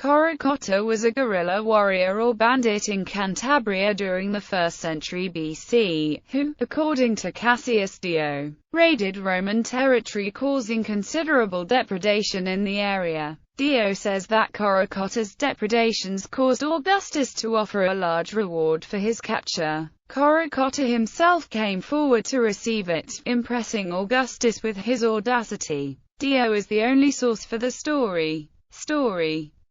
Corocotta was a guerrilla warrior or bandit in Cantabria during the 1st century BC, who, according to Cassius Dio, raided Roman territory causing considerable depredation in the area. Dio says that Corocotta's depredations caused Augustus to offer a large reward for his capture. Corocotta himself came forward to receive it, impressing Augustus with his audacity. Dio is the only source for the story.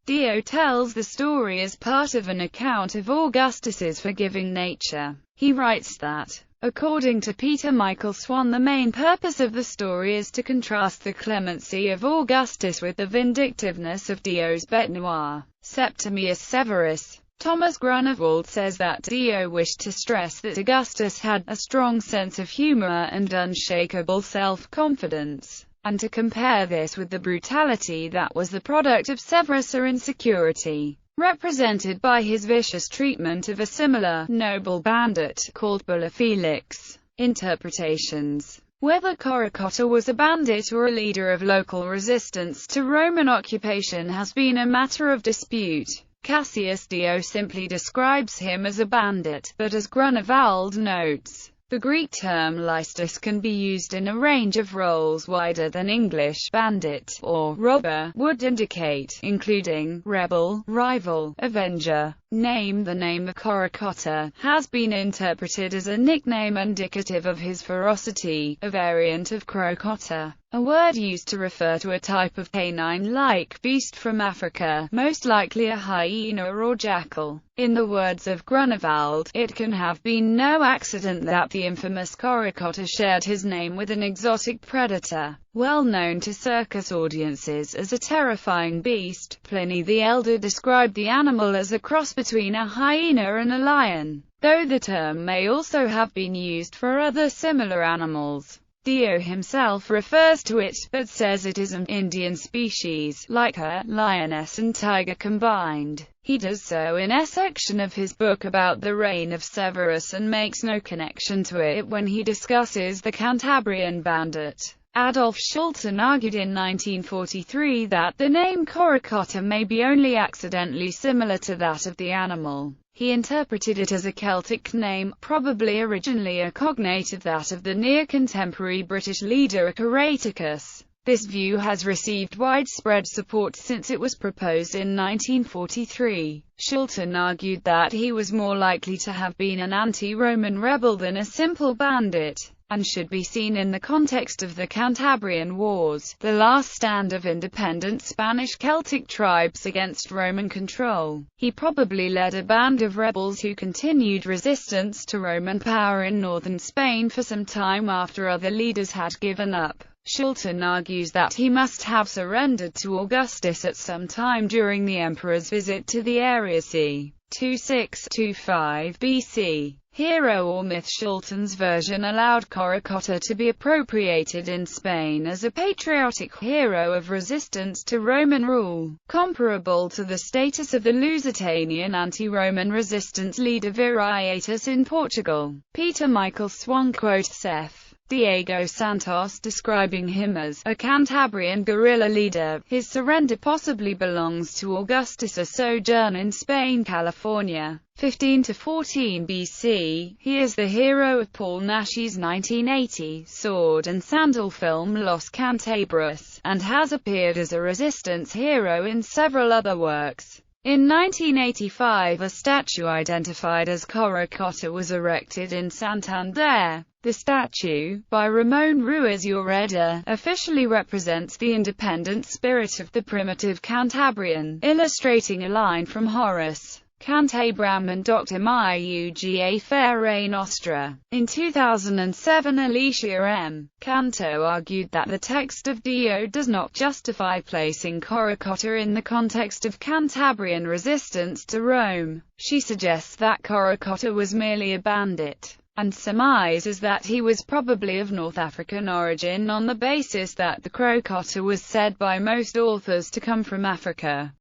Dio tells the story as part of an account of Augustus's forgiving nature. He writes that, according to Peter Michael Swan, the main purpose of the story is to contrast the clemency of Augustus with the vindictiveness of Dio's bête noire, Septimius Severus. Thomas Grunewald says that Dio wished to stress that Augustus had a strong sense of humor and unshakable self-confidence, and to compare this with the brutality that was the product of Severus' insecurity, represented by his vicious treatment of a similar, noble bandit, called Bulla Felix. Interpretations. Whether Corocotta was a bandit or a leader of local resistance to Roman occupation has been a matter of dispute. Cassius Dio simply describes him as a bandit, but as Grunewald notes, the Greek term listos can be used in a range of roles wider than English bandit or robber would indicate, including rebel, rival, avenger. The name of Corocotta has been interpreted as a nickname indicative of his ferocity, a variant of crocotta, a word used to refer to a type of canine-like beast from Africa, most likely a hyena or jackal. In the words of Grunewald, it can have been no accident that the infamous Corocotta shared his name with an exotic predator, well known to circus audiences as a terrifying beast. Pliny the Elder described the animal as a cross between a hyena and a lion, though the term may also have been used for other similar animals. Dio himself refers to it, but says it is an Indian species, like a lioness and tiger combined. He does so in a section of his book about the reign of Severus and makes no connection to it when he discusses the Cantabrian bandit. Adolf Schulten argued in 1943 that the name Corocotta may be only accidentally similar to that of the animal. He interpreted it as a Celtic name, probably originally a cognate of that of the near-contemporary British leader Coroticus. This view has received widespread support since it was proposed in 1943. Schulten argued that he was more likely to have been an anti-Roman rebel than a simple bandit, and should be seen in the context of the Cantabrian Wars, the last stand of independent Spanish Celtic tribes against Roman control. He probably led a band of rebels who continued resistance to Roman power in northern Spain for some time after other leaders had given up. Schulten argues that he must have surrendered to Augustus at some time during the emperor's visit to the area c. 26–25 BC. Hero or myth. Schulten's version allowed Corocotta to be appropriated in Spain as a patriotic hero of resistance to Roman rule, comparable to the status of the Lusitanian anti-Roman resistance leader Viriatus in Portugal. Peter Michael Swan quotes Seth Diego Santos describing him as a Cantabrian guerrilla leader. His surrender possibly belongs to Augustus' sojourn in Spain, California, 15–14 BC. He is the hero of Paul Nash's 1980 sword and sandal film Los Cantabres, and has appeared as a resistance hero in several other works. In 1985, a statue identified as Corocotta was erected in Santander. The statue, by Ramon Ruiz Ureda, officially represents the independent spirit of the primitive Cantabrian, illustrating a line from Horace. Cantabram and Dr. Miuga Fere Nostra. In 2007, Alicia M. Canto argued that the text of Dio does not justify placing Corocotta in the context of Cantabrian resistance to Rome. She suggests that Corocotta was merely a bandit, and surmises that he was probably of North African origin on the basis that the Crocotta was said by most authors to come from Africa.